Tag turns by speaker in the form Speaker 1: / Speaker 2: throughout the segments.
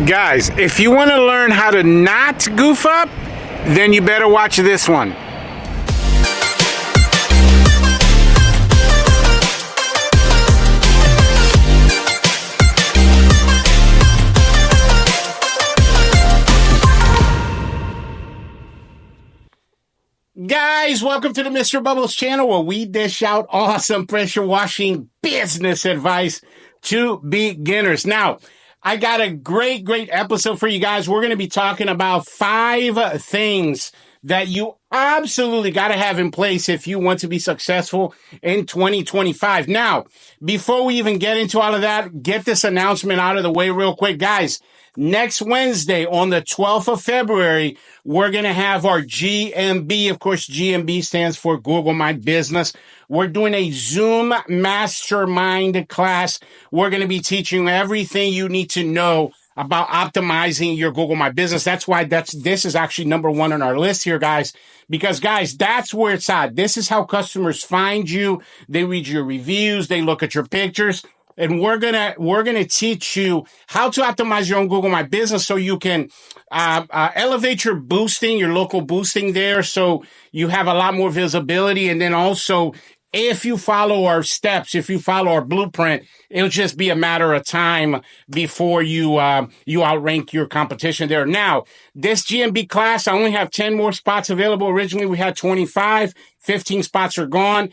Speaker 1: Guys, if you want to learn how to not goof up, then you better watch this one. Guys, welcome to the Mr. Bubbles channel, where we dish out awesome pressure washing business advice to beginners. Now, I got a great episode for you guys. We're going to be talking about 5 things that you absolutely got to have in place if you want to be successful in 2025. Now, before we even get into all of that, get this announcement out of the way real quick. Guys, next Wednesday on the 12th of February, we're going to have our GMB. Of course, GMB stands for Google My Business. We're doing a Zoom mastermind class. We're going to be teaching everything you need to know about optimizing your Google My Business. That's why this is actually number 1 on our list here, guys. Because, guys, that's where it's at. This is how customers find you. They read your reviews. They look at your pictures. And we're gonna teach you how to optimize your own Google My Business so you can elevate your boosting, your local boosting there, so you have a lot more visibility. And then also, if you follow our steps, if you follow our blueprint, it'll just be a matter of time before you outrank your competition there. Now, this GMB class, I only have 10 more spots available. Originally, we had 25. 15 spots are gone.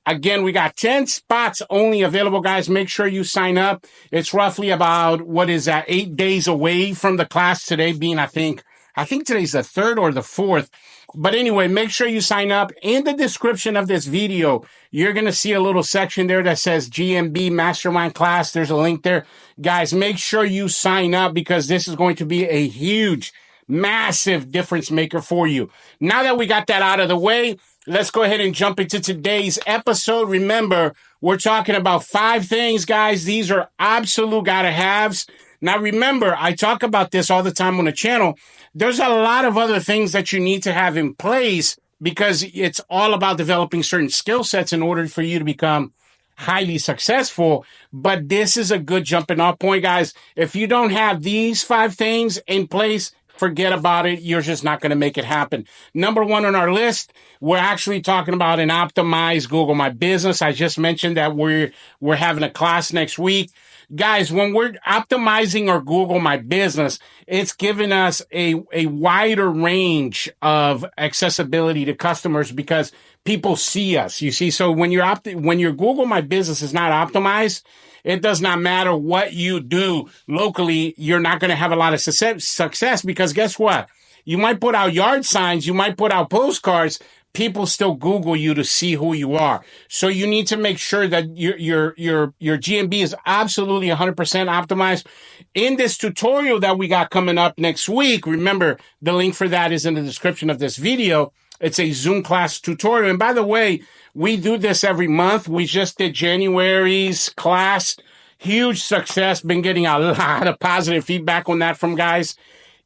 Speaker 1: Again, we got 10 spots only available, guys. Make sure you sign up. It's roughly about, 8 days away from the class today being, I think today's the 3rd or the 4th. But anyway, make sure you sign up. In the description of this video, you're going to see a little section there that says GMB Mastermind Class. There's a link there. Guys, make sure you sign up because this is going to be a huge, massive difference maker for you. Now that we got that out of the way, let's go ahead and jump into today's episode. Remember, we're talking about 5 things, guys. These are absolute gotta-haves. Now, remember, I talk about this all the time on the channel. There's a lot of other things that you need to have in place because it's all about developing certain skill sets in order for you to become highly successful. But this is a good jumping off point, guys. If you don't have these 5 things in place, forget about it. You're just not going to make it happen. Number 1 on our list, we're actually talking about an optimized Google My Business. I just mentioned that we're having a class next week. Guys, when we're optimizing our Google My Business, it's giving us a wider range of accessibility to customers because people see us. You see, so when your Google My Business is not optimized, it does not matter what you do locally. You're not going to have a lot of success because guess what? You might put out yard signs. You might put out postcards. People still Google you to see who you are. So you need to make sure that your GMB is absolutely 100% optimized. In this tutorial that we got coming up next week, remember the link for that is in the description of this video. It's a Zoom class tutorial. And by the way, we do this every month. We just did January's class. Huge success. Been getting a lot of positive feedback on that from guys.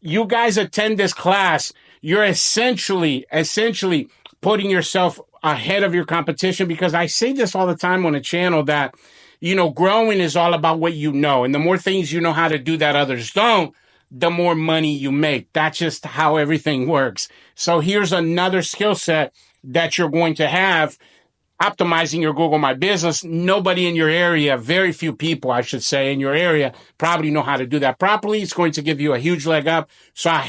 Speaker 1: You guys attend this class. You're essentially putting yourself ahead of your competition because I say this all the time on the channel that, growing is all about what you know. And the more things you know how to do that others don't, the more money you make. That's just how everything works. So here's another skill set that you're going to have optimizing your Google My Business. Nobody in your area, very few people, I should say, in your area probably know how to do that properly. It's going to give you a huge leg up. So I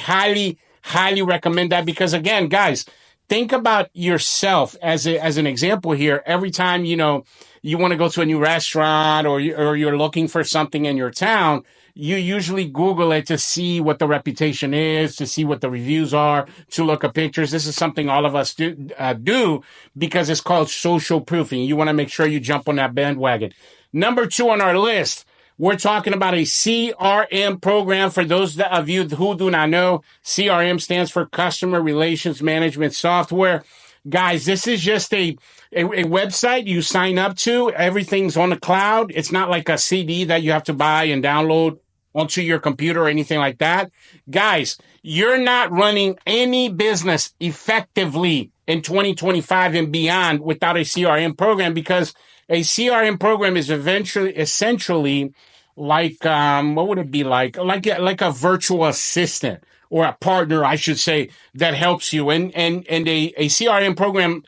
Speaker 1: highly recommend that because, again, guys, think about yourself as an example here. Every time, you want to go to a new restaurant or you're looking for something in your town, you usually Google it to see what the reputation is, to see what the reviews are, to look at pictures. This is something all of us do because it's called social proofing. You want to make sure you jump on that bandwagon. Number 2 on our list, we're talking about a CRM program. For those of you who do not know, CRM stands for Customer Relations Management Software. Guys, this is just a website you sign up to. Everything's on the cloud. It's not like a CD that you have to buy and download onto your computer or anything like that. Guys, you're not running any business effectively in 2025 and beyond without a CRM program because a CRM program is essentially what would it be like a virtual assistant or a partner, I should say, that helps you. And a CRM program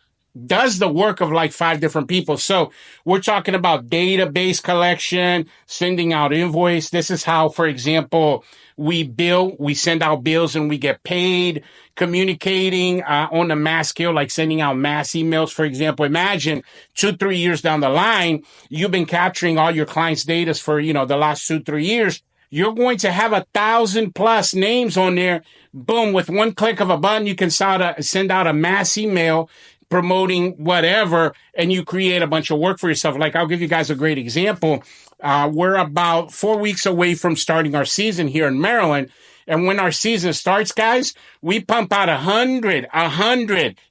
Speaker 1: does the work of like 5 different people. So we're talking about database collection, sending out invoice. This is how, for example, we send out bills and we get paid, communicating on a mass scale, like sending out mass emails. For example, imagine 2-3 years down the line, you've been capturing all your clients' data for, the last 2-3 years. You're going to have 1,000+ names on there. Boom, with one click of a button, you can send out a mass email promoting whatever, and you create a bunch of work for yourself. Like, I'll give you guys a great example. We're about 4 weeks away from starting our season here in Maryland. And when our season starts, guys, we pump out 100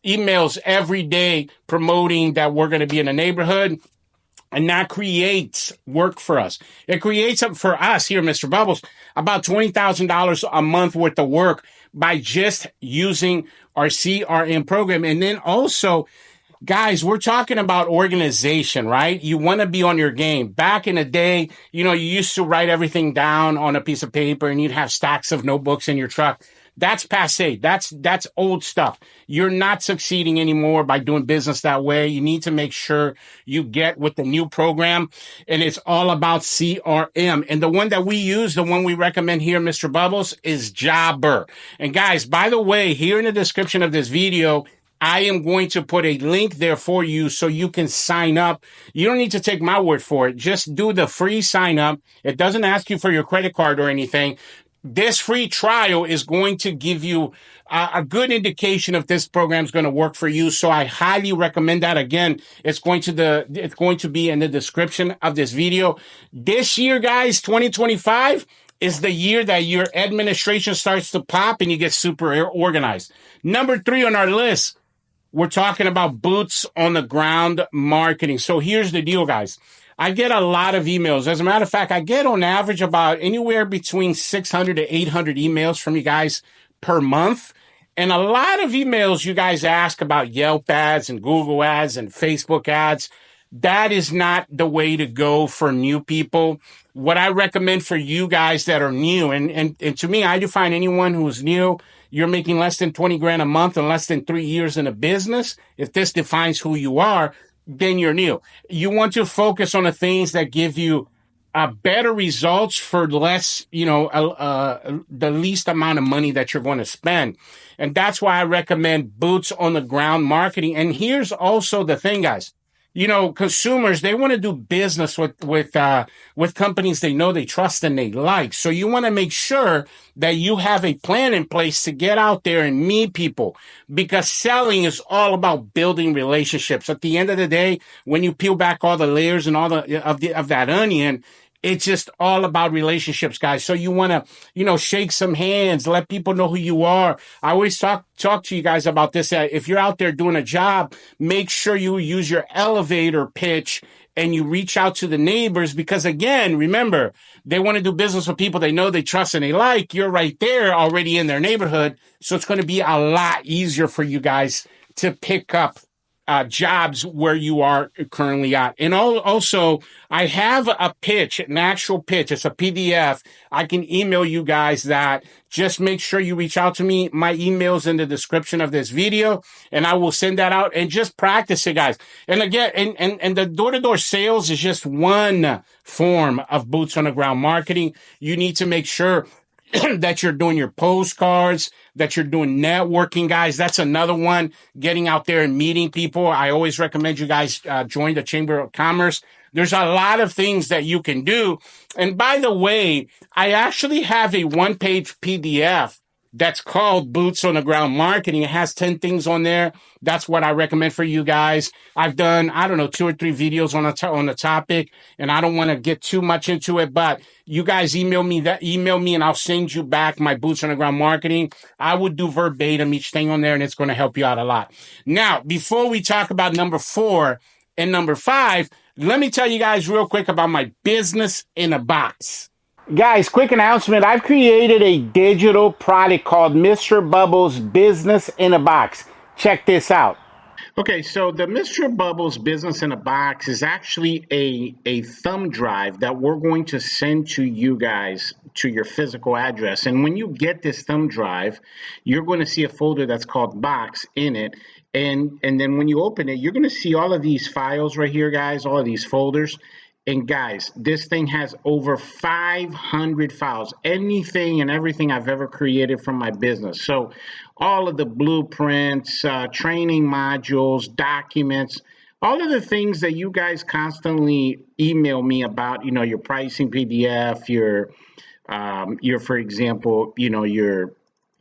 Speaker 1: emails every day promoting that we're going to be in a neighborhood. And that creates work for us. It creates for us here, Mr. Bubbles, about $20,000 a month worth of work by just using our CRM program. And then also, guys, we're talking about organization, right? You want to be on your game. Back in the day, you used to write everything down on a piece of paper and you'd have stacks of notebooks in your truck. That's passé. That's old stuff. You're not succeeding anymore by doing business that way. You need to make sure you get with the new program, and it's all about CRM. And the one that we use, the one we recommend here, Mr. Bubbles, is Jobber. And guys, by the way, here in the description of this video, I am going to put a link there for you so you can sign up. You don't need to take my word for it. Just do the free sign up. It doesn't ask you for your credit card or anything. This free trial is going to give you a good indication if this program is going to work for you. So I highly recommend that. Again, it's going to be in the description of this video. This year, guys, 2025 is the year that your administration starts to pop and you get super organized. Number 3 on our list, we're talking about boots on the ground marketing. So here's the deal, guys. I get a lot of emails. As a matter of fact, I get on average about anywhere between 600 to 800 emails from you guys per month. And a lot of emails you guys ask about Yelp ads and Google ads and Facebook ads. That is not the way to go for new people. What I recommend for you guys that are new, and to me, I define anyone who's new, you're making less than 20 grand a month and less than 3 years in a business. If this defines who you are, then you're new. You want to focus on the things that give you better results for less, the least amount of money that you're going to spend. And that's why I recommend boots on the ground marketing. And here's also the thing, guys. Consumers, they want to do business with companies they know, they trust, and they like. So you want to make sure that you have a plan in place to get out there and meet people, because selling is all about building relationships. At the end of the day, when you peel back all the layers and all of that onion, it's just all about relationships, guys. So you want to, shake some hands, let people know who you are. I always talk to you guys about this. If you're out there doing a job, make sure you use your elevator pitch and you reach out to the neighbors, because again, remember, they want to do business with people they know, they trust, and they like. You're right there already in their neighborhood. So it's going to be a lot easier for you guys to pick up jobs where you are currently at. And also, I have a pitch, an actual pitch. It's a PDF. I can email you guys that. Just make sure you reach out to me. My email's in the description of this video, and I will send that out, and just practice it, guys. And again, and the door-to-door sales is just one form of boots on the ground marketing. You need to make sure that you're doing your postcards, that you're doing networking, guys. That's another one, getting out there and meeting people. I always recommend you guys join the Chamber of Commerce. There's a lot of things that you can do. And by the way, I actually have a one-page PDF that's called Boots on the Ground Marketing. It has 10 things on there. That's what I recommend for you guys. I've done, 2 or 3 videos on the topic, and I don't want to get too much into it, but you guys email me and I'll send you back my Boots on the Ground Marketing. I would do verbatim each thing on there, and it's going to help you out a lot. Now, before we talk about number 4 and number 5, let me tell you guys real quick about my business in a box. Guys, quick announcement. I've created a digital product called Mr. Bubbles Business in a Box. Check this out. Okay, so the Mr. Bubbles Business in a Box is actually a thumb drive that we're going to send to you guys to your physical address. And when you get this thumb drive, you're going to see a folder that's called Box in it. And then when you open it, you're going to see all of these files right here, guys, all of these folders. And guys, this thing has over 500 files, anything and everything I've ever created from my business. So all of the blueprints, training modules, documents, all of the things that you guys constantly email me about, your pricing PDF, for example,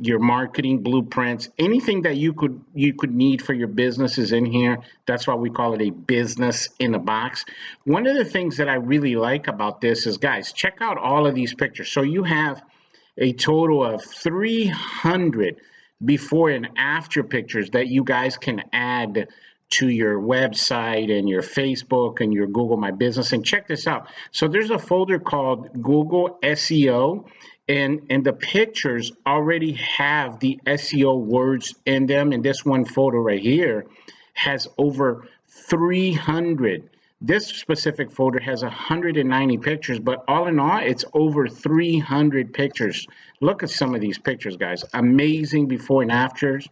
Speaker 1: your marketing blueprints, anything that you could need for your business is in here. That's why we call it a business in a box. One of the things that I really like about this is, guys, check out all of these pictures. So you have a total of 300 before and after pictures that you guys can add to your website and your Facebook and your Google My Business. And check this out. So there's a folder called Google SEO, and the pictures already have the SEO words in them. And this one photo right here has over 300. This specific folder has 190 pictures, but all in all, it's over 300 pictures. Look at some of these pictures, guys. Amazing before and afters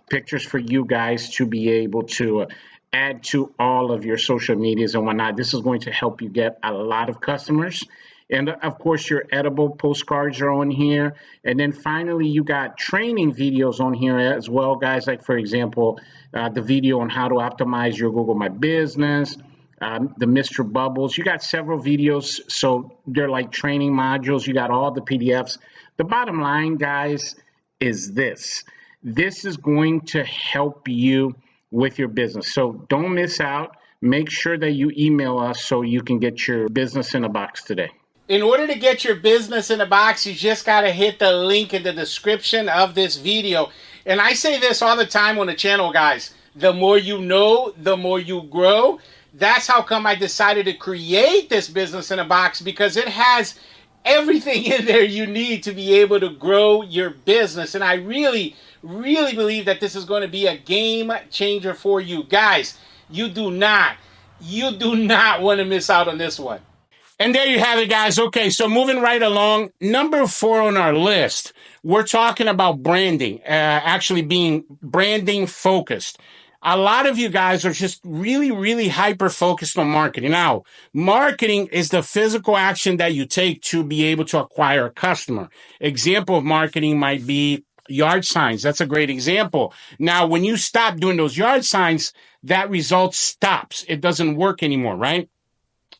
Speaker 1: pictures for you guys to be able to add to all of your social medias and whatnot. This is going to help you get a lot of customers. And of course, your edible postcards are on here. And then finally, you got training videos on here as well, guys. Like, for example, the video on how to optimize your Google My Business, the Mr. Bubbles. You got several videos, so they're like training modules. You got all the PDFs. The bottom line, guys, is this. This is going to help you with your business. So don't miss out. Make sure that you email us so you can get your business in a box today. In order to get your business in a box, you just got to hit the link in the description of this video. And I say this all the time on the channel, guys. The more you know, the more you grow. That's how come I decided to create this business in a box, because it has everything in there you need to be able to grow your business. And I really, really believe that this is going to be a game changer for you. Guys, you do not want to miss out on this one. And there you have it, guys. Okay, so moving right along, number 4 on our list, we're talking about branding, actually being branding focused. A lot of you guys are just really, really hyper-focused on marketing. Now, marketing is the physical action that you take to be able to acquire a customer. Example of marketing might be yard signs. That's a great example. Now, when you stop doing those yard signs, that result stops. It doesn't work anymore, right?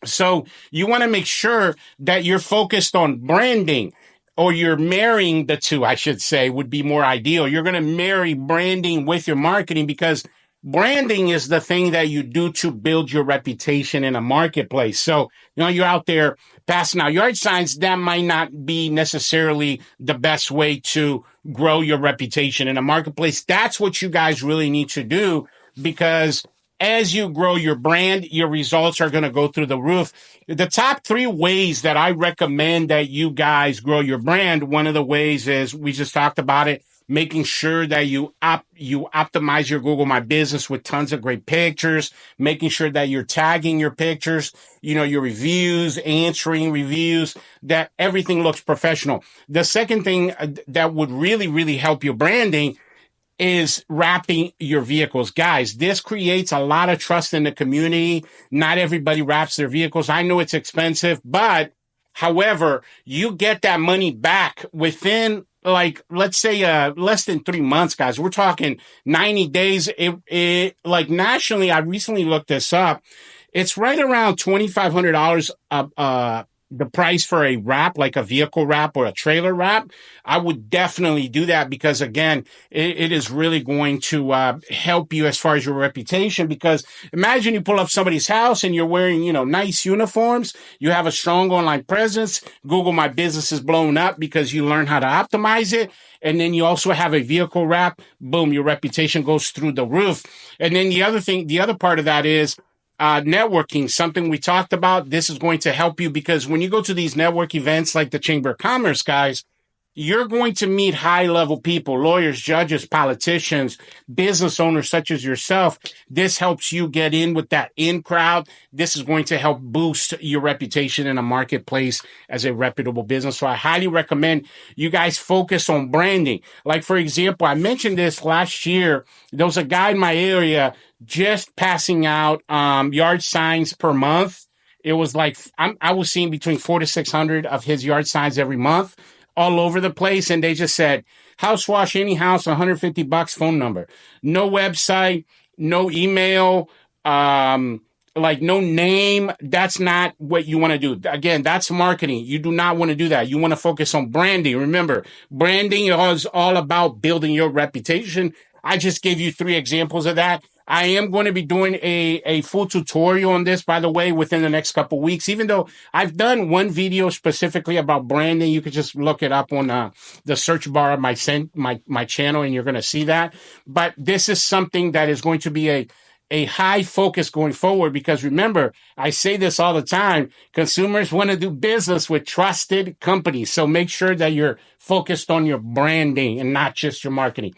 Speaker 1: So you want to make sure that you're focused on branding, or you're marrying the two, I should say, would be more ideal. You're going to marry branding with your marketing, because branding is the thing that you do to build your reputation in a marketplace. So, you're out there passing out yard signs. That might not be necessarily the best way to grow your reputation in a marketplace. That's what you guys really need to do, because as you grow your brand, your results are going to go through the roof. The top 3 ways that I recommend that you guys grow your brand, one of the ways is, we just talked about it, making sure that you optimize your Google My Business with tons of great pictures, making sure that you're tagging your pictures, your reviews, answering reviews, that everything looks professional. The second thing that would really, really help your branding is wrapping your vehicles. Guys, this creates a lot of trust in the community. Not everybody wraps their vehicles. I know it's expensive, but however, you get that money back within, like, let's say, less than 3 months, guys. We're talking 90 days. Like, nationally, I recently looked this up. It's right around $2,500 the price for a wrap, like a vehicle wrap or a trailer wrap. I would definitely do that, because again, it is really going to help you as far as your reputation. Because imagine you pull up somebody's house and you're wearing, nice uniforms. You have a strong online presence. Google My Business is blown up because you learn how to optimize it. And then you also have a vehicle wrap. Boom, your reputation goes through the roof. And then the other part of that is, networking, something we talked about. This is going to help you, because when you go to these network events like the Chamber of Commerce, guys, you're going to meet high-level people, lawyers, judges, politicians, business owners such as yourself. This helps you get in with that in crowd. This is going to help boost your reputation in a marketplace as a reputable business. So I highly recommend you guys focus on branding. Like, for example, I mentioned this last year. There was a guy in my area just passing out yard signs per month. It was like I was seeing between 400 to 600 of his yard signs every month, all over the place. And they just said, house wash, any house, $150, phone number, no website, no email, like no name. That's not what you want to do. Again, that's marketing. You do not want to do that. You want to focus on branding. Remember, branding is all about building your reputation. I just gave you 3 examples of that. I am going to be doing a full tutorial on this, by the way, within the next couple of weeks, even though I've done one video specifically about branding. You could just look it up on the search bar of my channel, and you're going to see that. But this is something that is going to be a high focus going forward, because remember, I say this all the time, consumers want to do business with trusted companies. So make sure that you're focused on your branding and not just your marketing.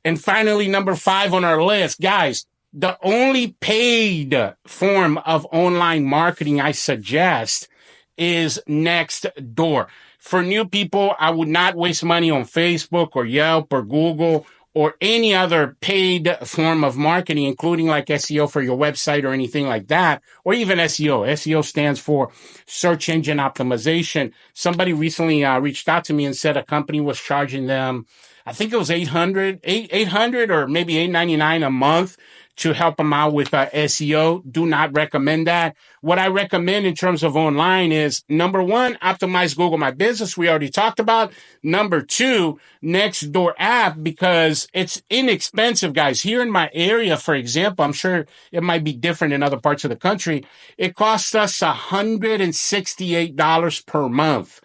Speaker 1: And finally, number 5 on our list, guys, the only paid form of online marketing I suggest is Nextdoor. For new people, I would not waste money on Facebook or Yelp or Google or any other paid form of marketing, including like SEO for your website or anything like that, or even SEO. SEO stands for search engine optimization. Somebody recently reached out to me and said a company was charging them, I think it was $800 or maybe $899 a month to help them out with SEO. Do not recommend that. What I recommend in terms of online is, number 1, optimize Google My Business. We already talked about. Number 2, Nextdoor app, because it's inexpensive, guys. Here in my area, for example, I'm sure it might be different in other parts of the country. It costs us $168 per month.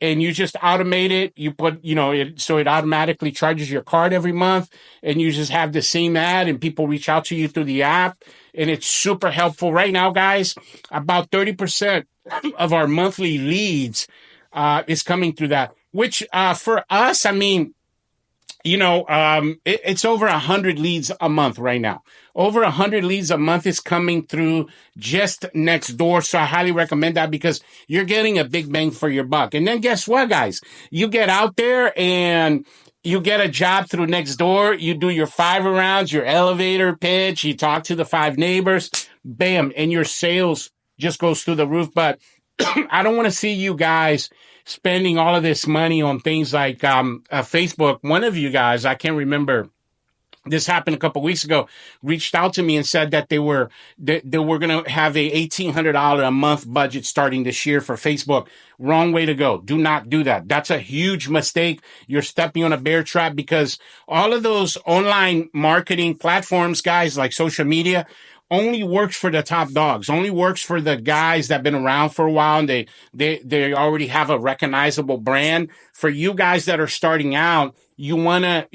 Speaker 1: And you just automate it. You put, so it automatically charges your card every month, and you just have the same ad, and people reach out to you through the app, and it's super helpful. Right now, guys, about 30% of our monthly leads is coming through that, which for us, I mean, it's over 100 leads a month right now. Over 100 leads a month is coming through just Nextdoor. So I highly recommend that, because you're getting a big bang for your buck. And then guess what, guys? You get out there and you get a job through Nextdoor. You do your 5 rounds, your elevator pitch. You talk to the 5 neighbors, bam, and your sales just goes through the roof. But I don't want to see you guys spending all of this money on things like Facebook. One of you guys, I can't remember, this happened a couple of weeks ago, reached out to me and said that they were going to have a $1,800 a month budget starting this year for Facebook. Wrong way to go. Do not do that. That's a huge mistake. You're stepping on a bear trap, because all of those online marketing platforms, guys, like social media, only works for the top dogs, only works for the guys that have been around for a while, and they already have a recognizable brand. For you guys that are starting out, you wanna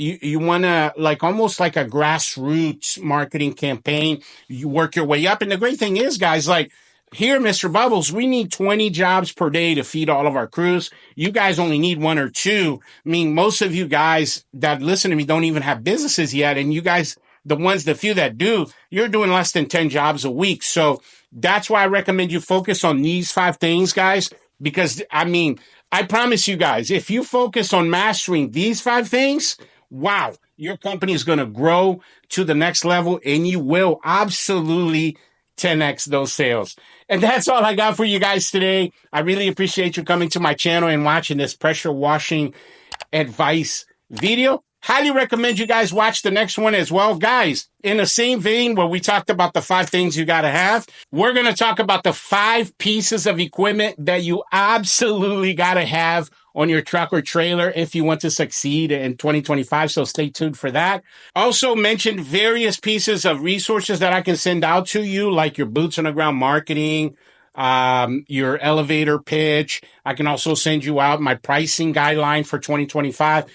Speaker 1: like almost like a grassroots marketing campaign. You work your way up. And the great thing is, guys, like here, Mr. Bubbles, we need 20 jobs per day to feed all of our crews. You guys only need 1 or 2. I mean, most of you guys that listen to me don't even have businesses yet. And you guys, the few that do, you're doing less than 10 jobs a week. So that's why I recommend you focus on these 5 things, guys, because I mean, I promise you guys, if you focus on mastering these 5 things, wow, your company is going to grow to the next level, and you will absolutely 10x those sales. And that's all I got for you guys today. I really appreciate you coming to my channel and watching this pressure washing advice video. Highly recommend you guys watch the next one as well. Guys, in the same vein where we talked about the 5 things you got to have, we're going to talk about the 5 pieces of equipment that you absolutely got to have on your truck or trailer if you want to succeed in 2025. So stay tuned for that. Also mentioned various pieces of resources that I can send out to you, like your boots on the ground marketing, your elevator pitch. I can also send you out my pricing guideline for 2025.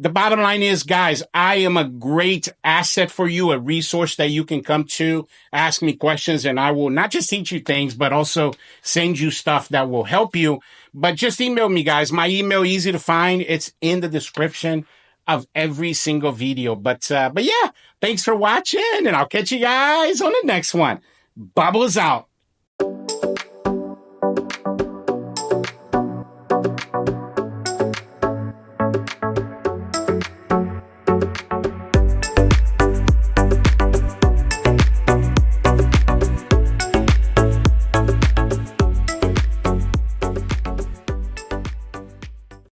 Speaker 1: the bottom line is, guys, I am a great asset for you, a resource that you can come to, ask me questions, and I will not just teach you things, but also send you stuff that will help you. But just email me, guys. My email, easy to find. It's in the description of every single video. But yeah, thanks for watching, and I'll catch you guys on the next one. Bubbles out.